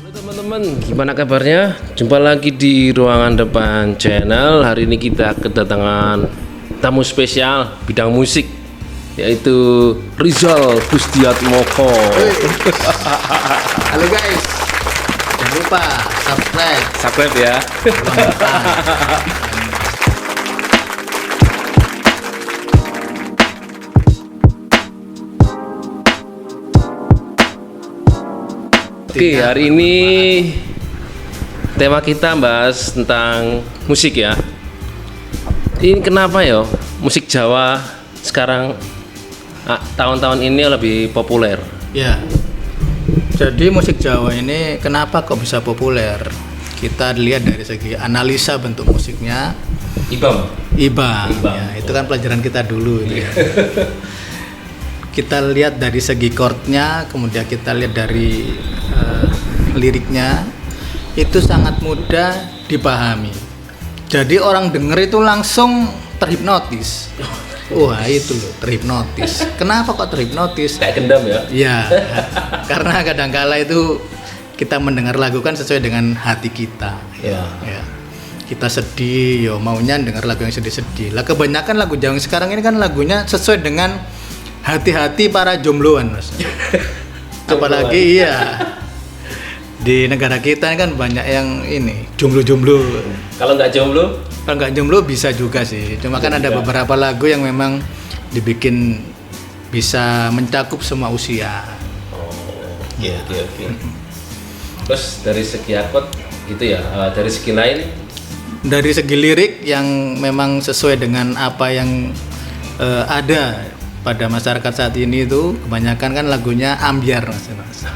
Halo teman-teman, gimana kabarnya? Jumpa lagi di Ruangan Depan Channel. Hari ini kita kedatangan tamu spesial bidang musik, yaitu Rizal Gustiatmoko. Halo guys, jangan lupa subscribe ya. Ruangan Depan. Oke, hari ini tema kita bahas tentang musik ya. Ini kenapa ya musik Jawa sekarang tahun-tahun ini lebih populer? Ya, jadi musik Jawa ini kenapa kok bisa populer? Kita lihat dari segi analisa bentuk musiknya. Ibam. Ya, itu kan pelajaran kita dulu itu ya. Kita lihat dari segi chordnya, kemudian kita lihat dari liriknya, itu sangat mudah dipahami. Jadi orang denger itu langsung terhipnotis. Wah itu loh, terhipnotis. Kenapa kok terhipnotis? Kayak gendam ya? Ya, karena kadangkala itu kita mendengar lagu kan sesuai dengan hati kita. Ya. Kita sedih, yo maunya dengar lagu yang sedih-sedih. Lah kebanyakan lagu Jawa sekarang ini kan lagunya sesuai dengan hati-hati para jombloan, Mas. Apalagi iya. Di negara kita kan banyak yang ini jomblo-jomblo. Kalau nggak jomblo? Kalau nggak jomblo bisa juga sih. Cuma kan ada beberapa lagu yang memang dibikin bisa mencakup semua usia. Oke. Terus dari segi akord gitu ya, dari segi lain? Dari segi lirik yang memang sesuai dengan apa yang ada pada masyarakat saat ini itu kebanyakan kan lagunya ambyar, Mas.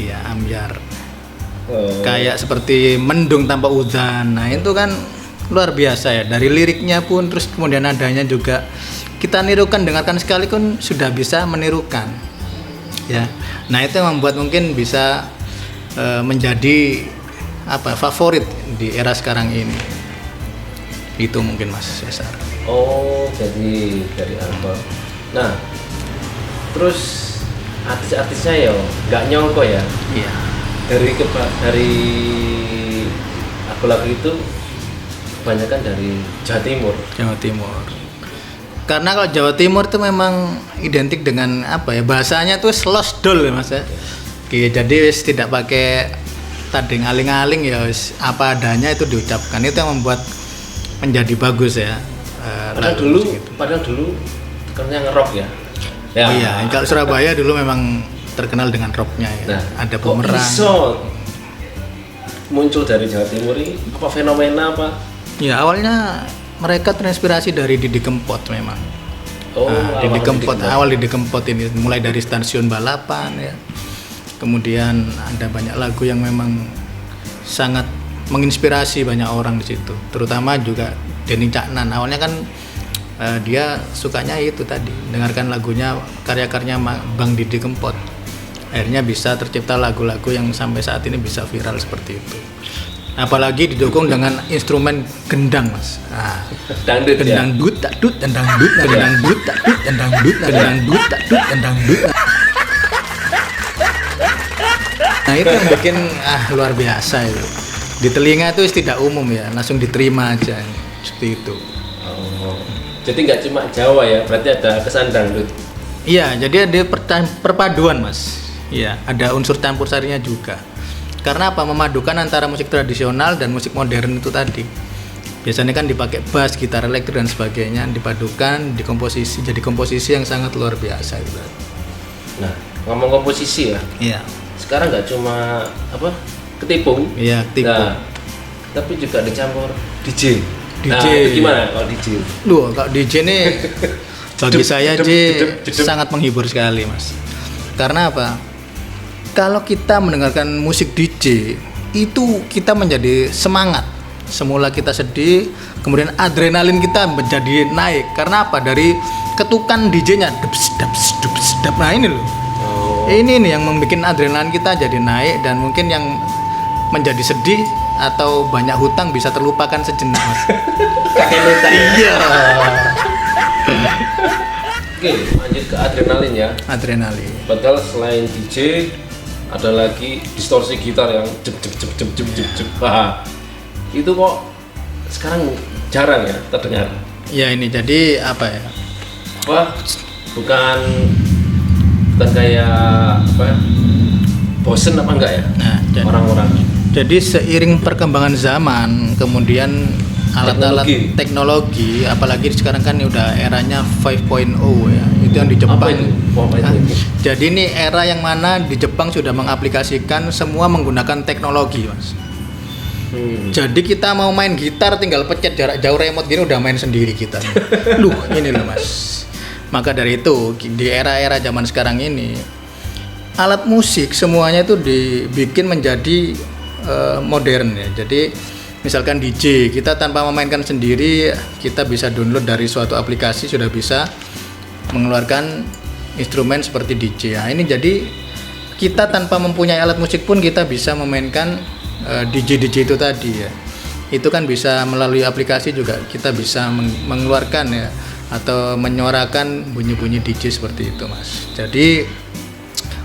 Iya, ambyar. Kayak seperti mendung tanpa udan. Nah itu kan luar biasa ya, dari liriknya pun, terus kemudian nadanya juga kita nirukan, dengarkan sekali pun sudah bisa menirukan ya. Nah itu yang membuat mungkin bisa menjadi favorit di era sekarang ini. Itu mungkin Mas Cesar. Oh, jadi dari album. Nah, terus artis-artisnya ya nggak nyongko ya. Iya. Dari lagu-lagu itu kebanyakan dari Jawa Timur. Karena kalau Jawa Timur itu memang identik dengan bahasanya tuh slosdol ya Mas ya. Oke, jadi tidak pakai tading aling-aling ya, apa adanya itu diucapkan. Itu yang membuat menjadi bagus ya. Padahal dulu terkenalnya nge-rock ya. Oh iya, kalau Surabaya dulu memang terkenal dengan rocknya ya. Nah, ada Bumerang. Kok muncul dari Jawa Timur ini apa fenomena apa? Ya awalnya mereka terinspirasi dari Didi Kempot memang. Didi Kempot ini mulai dari stasiun balapan ya. Kemudian ada banyak lagu yang memang sangat menginspirasi banyak orang di situ. Terutama juga Denny Caknan. Awalnya kan dia sukanya itu tadi, dengarkan lagunya, karya-karyanya Bang Didi Kempot. Akhirnya bisa tercipta lagu-lagu yang sampai saat ini bisa viral seperti itu. Apalagi didukung dengan instrumen gendang, Mas. Dangdut ya. Gendang dut tak dut, gendang dut, gendang dut tak dut, gendang dut, gendang dut tak dut, gendang dut. Nah itu yang bikin luar biasa itu. Di telinga itu tidak umum ya, langsung diterima aja seperti itu. Oh, jadi nggak cuma Jawa ya, berarti ada kesan dangdut. Iya, jadi ada perpaduan Mas. Iya, ada unsur campur sarinya juga. Karena apa? Memadukan antara musik tradisional dan musik modern itu tadi. Biasanya kan dipakai bass, gitar elektrik dan sebagainya, dipadukan, dikomposisi, jadi komposisi yang sangat luar biasa gitu. Nah, ngomong komposisi ya. Iya. Sekarang nggak cuma ketipung. Iya, ketipung. Nah, tapi juga dicampur DJ. DJ. Nah, itu gimana kalau DJ? Loh, kalau DJ ini bagi saya sangat menghibur sekali, Mas. Karena apa? Kalau kita mendengarkan musik DJ, itu kita menjadi semangat. Semula kita sedih, kemudian adrenalin kita menjadi naik. Karena apa? Dari ketukan DJ-nya, dap. Nah ini loh. Ini nih yang membuat adrenalin kita jadi naik, dan mungkin yang menjadi sedih atau banyak hutang bisa terlupakan sejenak, Mas. Iya. Oke, lanjut ke adrenalin ya. Adrenalin. Padahal selain DJ ada lagi distorsi gitar yang jep jep jep jep jep jep jep. Wah, itu kok sekarang jarang ya terdengar. Ya ini jadi apa ya? Wah, bukan kayak apa ya? Bosen apa enggak ya? Nah, orang-orang. Jadi seiring perkembangan zaman, kemudian alat-alat teknologi, apalagi sekarang kan udah eranya 5.0 ya. Itu yang di Jepang. Apa itu? Jadi ini era yang mana di Jepang sudah mengaplikasikan semua menggunakan teknologi, Mas. Jadi kita mau main gitar tinggal pencet jarak jauh remote gini udah main sendiri kita. Loh, ini loh Mas. Maka dari itu di era-era zaman sekarang ini alat musik semuanya itu dibikin menjadi modern ya. Jadi misalkan DJ, kita tanpa memainkan sendiri kita bisa download dari suatu aplikasi sudah bisa mengeluarkan instrumen seperti DJ. Nah, ini jadi kita tanpa mempunyai alat musik pun kita bisa memainkan DJ itu tadi ya. Itu kan bisa melalui aplikasi juga kita bisa mengeluarkan ya atau menyuarakan bunyi-bunyi DJ seperti itu, Mas. Jadi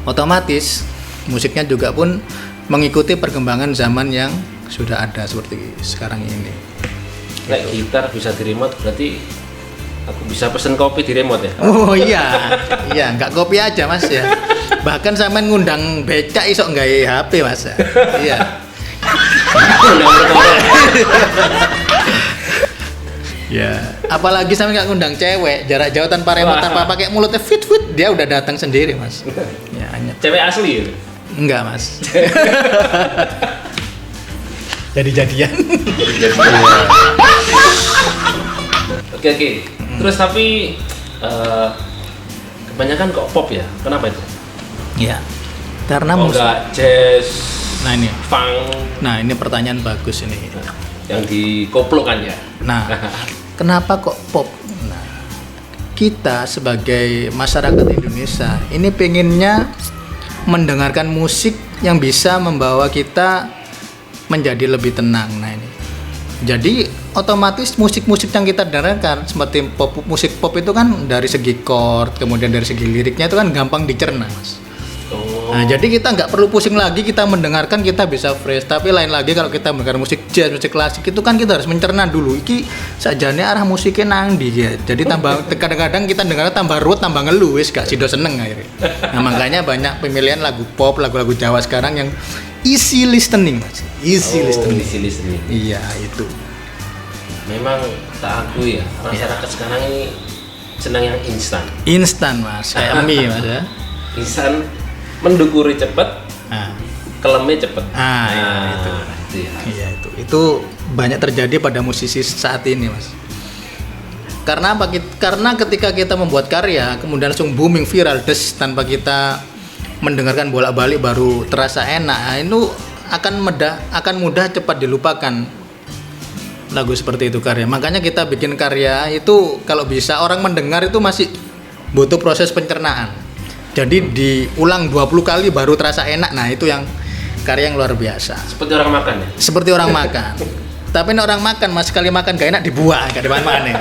otomatis musiknya juga pun mengikuti perkembangan zaman yang sudah ada seperti sekarang ini. Kayak gitar bisa di remote, berarti aku bisa pesen kopi di remote ya? Oh iya, iya nggak kopi aja Mas ya. Bahkan sampean ngundang becak isok nggak HP Mas ya. Iya. Ya, apalagi sampe nggak ngundang cewek jarak jauh tanpa remote, tanpa pakai mulutnya fit dia udah datang sendiri Mas. Ya, hanya cewek asli ya? Enggak Mas. Jadi jadian. Oke. Terus tapi kebanyakan kok pop ya? Kenapa itu? Ya, karena enggak jazz. Nah ini, funk. Nah ini pertanyaan bagus ini. Yang dikoplokkan ya. Nah, kenapa kok pop? Nah, kita sebagai masyarakat Indonesia ini pengennya mendengarkan musik yang bisa membawa kita menjadi lebih tenang. Nah ini, jadi otomatis musik-musik yang kita dengarkan seperti musik pop itu kan dari segi chord, kemudian dari segi liriknya itu kan gampang dicerna, Mas. Nah, jadi kita nggak perlu pusing lagi, kita mendengarkan kita bisa fresh. Tapi lain lagi kalau kita mendengar musik jazz, musik klasik itu kan kita harus mencerna dulu. Iki sajane arah musiknya nang ndi ya. Jadi tambah kadang-kadang kita dengarnya tambah ruwet, tambah ngeluh wis gak sido seneng akhirnya. Nah, makanya banyak pemilihan lagu pop, lagu-lagu Jawa sekarang yang easy listening, Mas. Easy listening. Iya, itu. Memang tak akui ya, masyarakat sekarang ini senang yang instan. Instan, Mas. Kayak mie, Mas ya. Instan, mendukuri cepet, kelemnya cepet. Itu. Ya. Iya itu banyak terjadi pada musisi saat ini, Mas. Karena apa? Karena ketika kita membuat karya, kemudian langsung booming viral, tanpa kita mendengarkan bolak-balik baru terasa enak. Nah, itu akan mudah cepat dilupakan lagu seperti itu karya. Makanya kita bikin karya itu kalau bisa orang mendengar itu masih butuh proses pencernaan. Jadi diulang 20 kali baru terasa enak. Nah, itu yang karya yang luar biasa. Seperti orang makan ya? Seperti orang makan. Tapi orang makan, Mas, sekali makan gak enak dibuang, gak dimakan ya.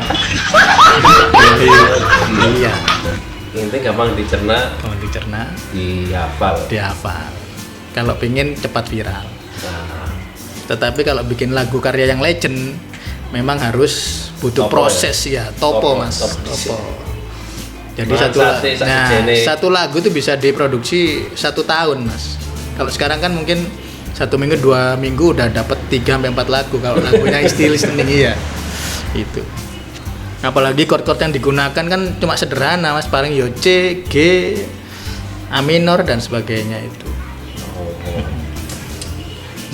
Iya. Ini gampang dicerna. Dihafal. Kalau pengen cepat viral. Tetapi kalau bikin lagu karya yang legend memang harus butuh proses ya. Topo, Mas. Topo. Jadi satu lagu itu bisa diproduksi 1 tahun, Mas. Kalau sekarang kan mungkin 1 minggu 2 minggu udah dapat 3-4 lagu kalau lagunya istilah listening ya. Itu. Apalagi chord-chord yang digunakan kan cuma sederhana, Mas, paling yo C, G, A minor dan sebagainya itu.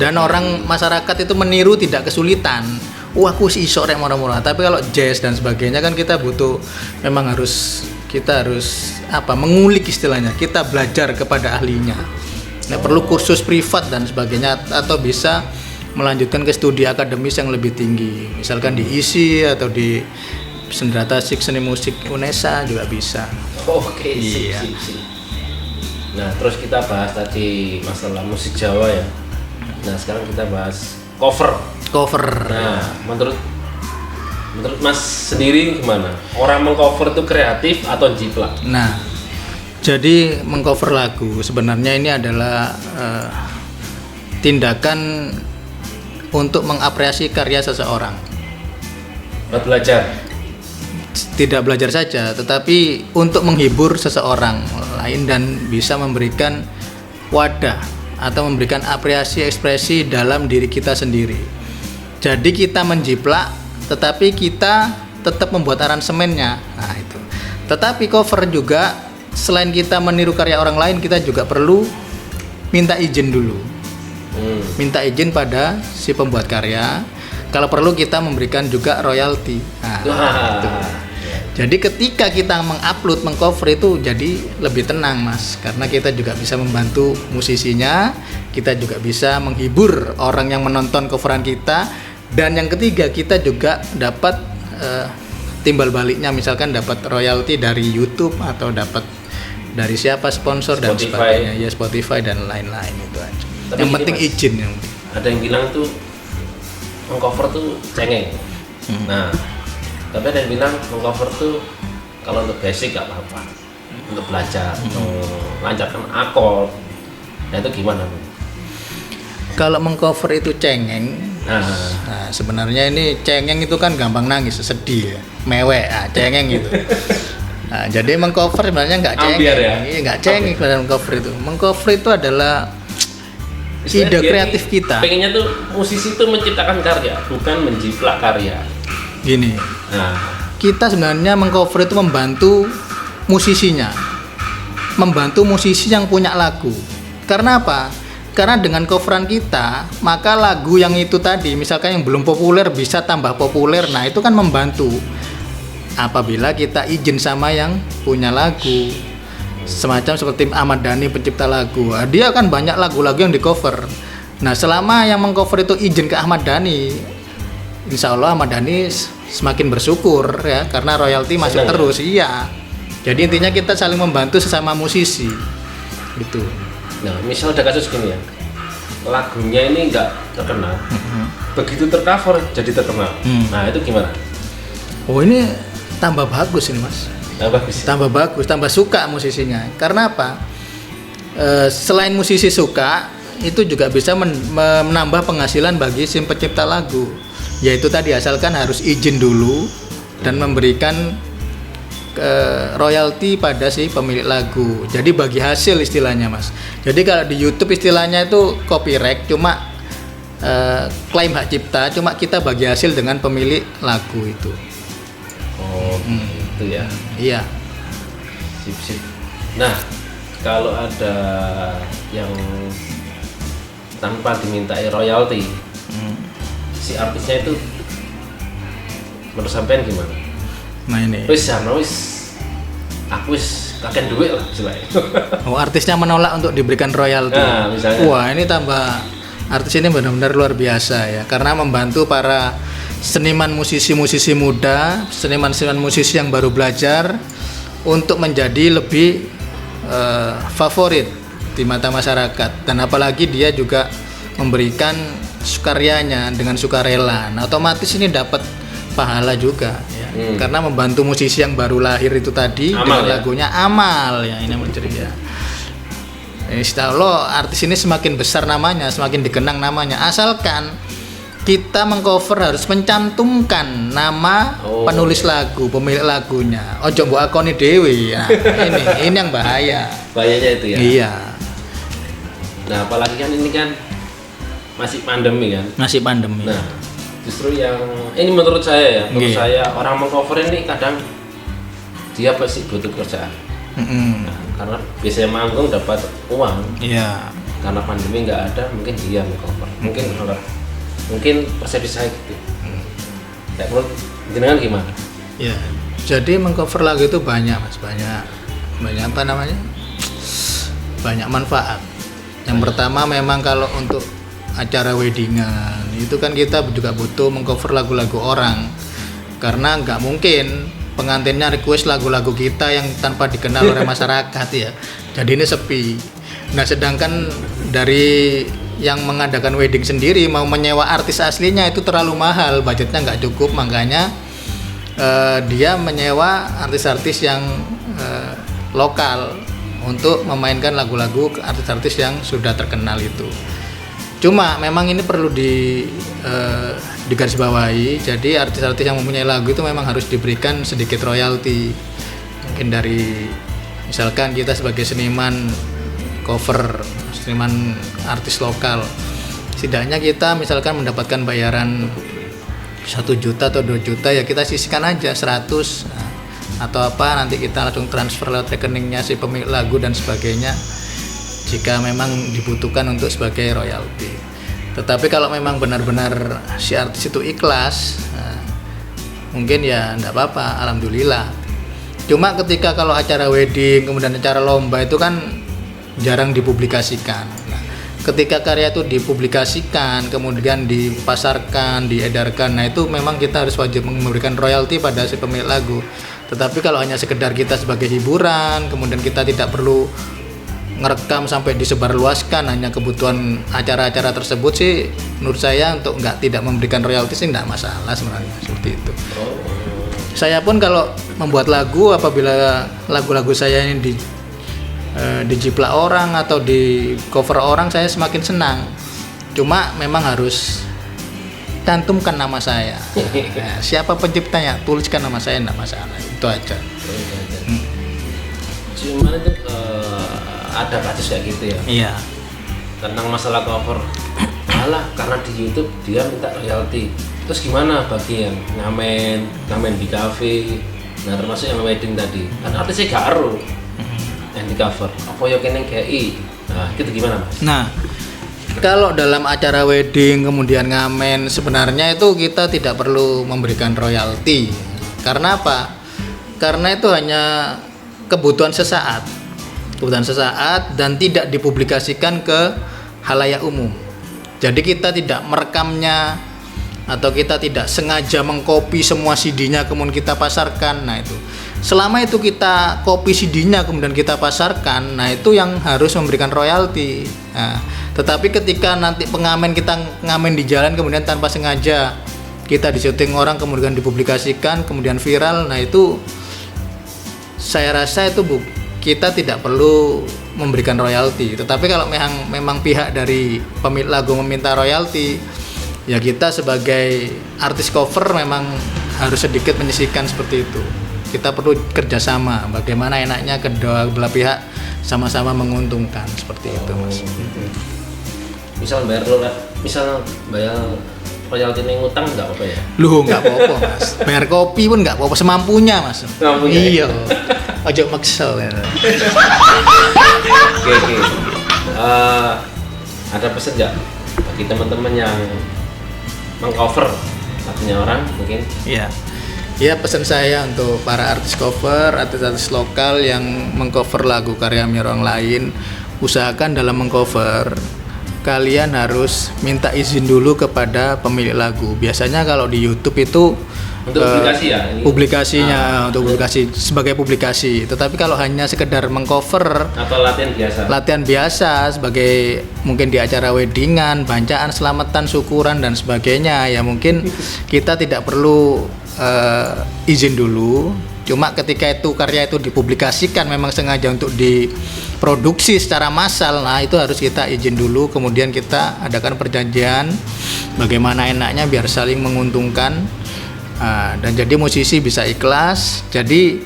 Dan orang masyarakat itu meniru tidak kesulitan. Aku sih iso rek murah-murah. Tapi kalau jazz dan sebagainya kan kita butuh, memang kita harus mengulik istilahnya. Kita belajar kepada ahlinya. Nah, perlu kursus privat dan sebagainya atau bisa melanjutkan ke studi akademis yang lebih tinggi. Misalkan di ISI atau di Senjata Seni Musik UNESA juga bisa. Oke, iya. Nah, terus kita bahas tadi masalah musik Jawa ya. Nah, sekarang kita bahas cover. Nah, menurut Mas sendiri gimana? Orang mengcover itu kreatif atau jiplak? Nah, Jadi mengcover lagu sebenarnya ini adalah tindakan untuk mengapresiasi karya seseorang. Buat belajar. Tidak belajar saja, tetapi untuk menghibur seseorang lain dan bisa memberikan wadah atau memberikan apresiasi ekspresi dalam diri kita sendiri. Jadi kita menjiplak, tetapi kita tetap membuat aransemennya. Nah itu. Tetapi cover juga selain kita meniru karya orang lain, kita juga perlu minta izin dulu. Minta izin pada si pembuat karya. Kalau perlu kita memberikan juga royalti. Nah, itu. Jadi ketika kita mengupload, mengcover itu jadi lebih tenang Mas, karena kita juga bisa membantu musisinya, kita juga bisa menghibur orang yang menonton coveran kita, dan yang ketiga kita juga dapat timbal baliknya, misalkan dapat royalti dari YouTube atau dapat dari siapa sponsor dan sebagainya, ya Spotify dan lain-lain itu aja. Tapi yang penting Mas, izin yang ada yang bilang tuh mengcover tuh cengeng. Nah, tapi ada yang bilang mengcover tuh kalau untuk basic gak apa-apa, untuk belajar, melancarkan akord. Nah itu gimana? Kalau mengcover itu cengeng, nah sebenarnya ini cengeng itu kan gampang nangis, sedih ya, mewek, cengeng itu. Nah, jadi mengcover sebenarnya nggak cengeng, nggak cengeng sebenarnya mengcover itu. Mengcover itu adalah ide kreatif kita. Pengennya tuh musisi itu menciptakan karya, bukan menjiplak karya. Gini, kita sebenarnya mengcover itu membantu musisinya, membantu musisi yang punya lagu. Karena apa? Karena dengan coveran kita, maka lagu yang itu tadi, misalkan yang belum populer bisa tambah populer. Nah itu kan membantu. Apabila kita izin sama yang punya lagu, semacam seperti Ahmad Dhani pencipta lagu, dia kan banyak lagu-lagu yang di cover. Nah selama yang mengcover itu izin ke Ahmad Dhani, insya Allah Ahmad Dhani semakin bersyukur ya, karena royalti masuk terus. Iya. Jadi intinya kita saling membantu sesama musisi gitu. Nah misal ada kasus gini ya, lagunya ini nggak terkenal, begitu tercover jadi terkenal. Nah itu gimana? Oh ini tambah bagus ini Mas. Tambah bagus, tambah suka musisinya. Karena apa? Selain musisi suka, itu juga bisa menambah penghasilan bagi si pencipta lagu. Yaitu tadi asalkan harus izin dulu dan memberikan royalti pada si pemilik lagu. Jadi bagi hasil istilahnya Mas. Jadi kalau di YouTube istilahnya itu copyright, cuma klaim hak cipta, cuma kita bagi hasil dengan pemilik lagu itu. Oh, gitu ya. Iya. Sip. Nah, kalau ada yang tanpa dimintai royalti, si artisnya itu menurut sampean gimana? Nah ini. Aku kakek duit lah istilahnya. Oh, artisnya menolak untuk diberikan royalti. Nah, misalnya. Wah, ini tambah artis ini benar-benar luar biasa ya, karena membantu para seniman musisi-musisi muda, seniman-seniman musisi yang baru belajar untuk menjadi lebih favorit di mata masyarakat, dan apalagi dia juga memberikan karyanya dengan sukarela. Nah, otomatis ini dapat pahala juga ya. Karena membantu musisi yang baru lahir itu tadi dengan lagunya amal ya, ini mencuri ya. Insya Allah artis ini semakin besar namanya, semakin dikenang namanya, asalkan kita mengcover harus mencantumkan nama penulis lagu, pemilik lagunya. Ojo mbok akoni dhewe. Nah, ini yang bahaya. Bahayanya itu ya. Iya. Nah, apalagi kan ini kan masih pandemi kan. Masih pandemi. Nah, justru yang ini menurut saya ya, menurut saya orang mengcover ini kadang dia pasti butuh kerjaan. Nah, karena biasanya manggung dapat uang. Iya. Karena pandemi nggak ada, mungkin dia mengcover. Mungkin persepsi saya gitu. Ya, menurut jenengan gimana? Ya, jadi mengcover lagu itu banyak Mas, banyak apa namanya? Banyak manfaat. Yang pertama memang kalau untuk acara weddingan itu kan kita juga butuh mengcover lagu-lagu orang, karena nggak mungkin pengantinnya request lagu-lagu kita yang tanpa dikenal oleh masyarakat ya. Jadi ini sepi. Nah, sedangkan dari yang mengadakan wedding sendiri mau menyewa artis aslinya itu terlalu mahal, budgetnya nggak cukup, makanya dia menyewa artis-artis yang lokal. untuk memainkan lagu-lagu artis-artis yang sudah terkenal itu. Cuma memang ini perlu digarisbawahi. Jadi artis-artis yang mempunyai lagu itu memang harus diberikan sedikit royalti. Mungkin dari misalkan kita sebagai seniman cover, seniman artis lokal, setidaknya kita misalkan mendapatkan bayaran 1 juta atau 2 juta, ya kita sisihkan aja 100 atau apa, nanti kita langsung transfer lewat rekeningnya si pemilik lagu dan sebagainya jika memang dibutuhkan untuk sebagai royalti. Tetapi kalau memang benar-benar si artis itu ikhlas, mungkin ya enggak apa-apa, alhamdulillah. Cuma ketika kalau acara wedding kemudian acara lomba itu kan jarang dipublikasikan. Nah, ketika karya itu dipublikasikan kemudian dipasarkan, diedarkan, nah itu memang kita harus wajib memberikan royalti pada si pemilik lagu. Tetapi kalau hanya sekedar kita sebagai hiburan, kemudian kita tidak perlu ngerekam sampai disebarluaskan, hanya kebutuhan acara-acara tersebut sih, menurut saya untuk tidak memberikan royalti sih tidak masalah sebenarnya, seperti itu. Saya pun kalau membuat lagu, apabila lagu-lagu saya ini dijiplak orang atau di cover orang, saya semakin senang. Cuma memang harus cantumkan nama saya. Nah, siapa penciptanya, tuliskan nama saya, tidak masalah, itu aja. Cuman itu ada kasus kayak gitu ya. Iya. Tentang masalah cover. Alah, karena di YouTube dia minta royalti. Terus gimana bagi yang ngamen di kafe, nah termasuk yang wedding tadi, kan artisnya gak ero yang di cover. Apa ya kene GI? Nah, itu gimana, Mas? Nah, kalau dalam acara wedding kemudian ngamen, sebenarnya itu kita tidak perlu memberikan royalti. Karena apa? Karena itu hanya kebutuhan sesaat dan tidak dipublikasikan ke halayak umum. Jadi kita tidak merekamnya atau kita tidak sengaja mengcopy semua CD-nya kemudian kita pasarkan. Nah itu, selama itu kita copy CD-nya kemudian kita pasarkan, nah itu yang harus memberikan royalti. Nah, tetapi ketika nanti pengamen kita ngamen di jalan kemudian tanpa sengaja kita disyuting orang kemudian dipublikasikan kemudian viral, nah itu saya rasa itu kita tidak perlu memberikan royalti. Tetapi kalau memang pihak dari pemilik lagu meminta royalti, ya kita sebagai artis cover memang harus sedikit menyisihkan seperti itu. Kita perlu kerjasama, bagaimana enaknya kedua belah pihak sama-sama menguntungkan, seperti itu, Mas. Misal bayar royalti ning utang nggak apa-apa ya? Loh, nggak apa-apa, Mas. Bayar kopi pun nggak apa-apa, semampunya, Mas. Iya. Ojo maksel ya. Oke. Ada pesan nggak bagi teman-teman yang mengcover lagunya orang mungkin? Iya. Ya, pesan saya untuk para artis cover, artis-artis lokal yang mengcover lagu karya orang lain, usahakan dalam mengcover kalian harus minta izin dulu kepada pemilik lagu. Biasanya kalau di YouTube itu untuk publikasi ya? Publikasinya untuk publikasi, sebagai publikasi. Tetapi kalau hanya sekedar mengcover atau latihan biasa sebagai mungkin di acara weddingan, bancaan selamatan, syukuran dan sebagainya, ya mungkin kita tidak perlu izin dulu. Cuma ketika itu karya itu dipublikasikan memang sengaja untuk diproduksi secara massal, nah itu harus kita izin dulu, kemudian kita adakan perjanjian bagaimana enaknya biar saling menguntungkan. Dan jadi musisi bisa ikhlas, jadi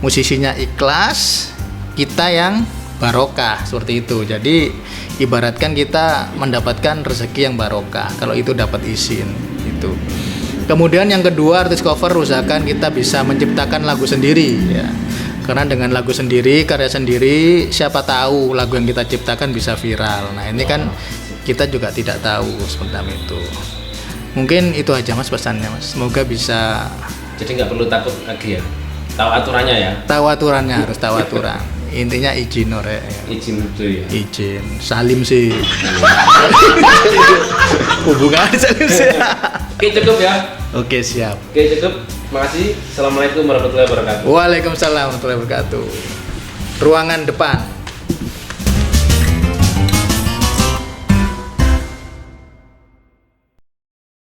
musisinya ikhlas, kita yang barokah, seperti itu. Jadi ibaratkan kita mendapatkan rezeki yang barokah kalau itu dapat izin itu. Kemudian yang kedua, artis cover usahakan kita bisa menciptakan lagu sendiri ya. Karena dengan lagu sendiri, karya sendiri, siapa tahu lagu yang kita ciptakan bisa viral. Nah, ini kan kita juga tidak tahu seperti itu. Mungkin itu aja, Mas, pesannya, Mas. Semoga bisa. Jadi nggak perlu takut lagi ya. Tahu aturannya ya. Tahu aturannya, harus tahu aturan. Intinya izin ya. Izin dulu ya. Izin. Salim sih. Hubungan salim sih. Oke, cukup ya. Oke, siap. Oke, cukup. Makasih. Assalamualaikum warahmatullahi wabarakatuh. Waalaikumsalam warahmatullahi wabarakatuh. Ruangan depan.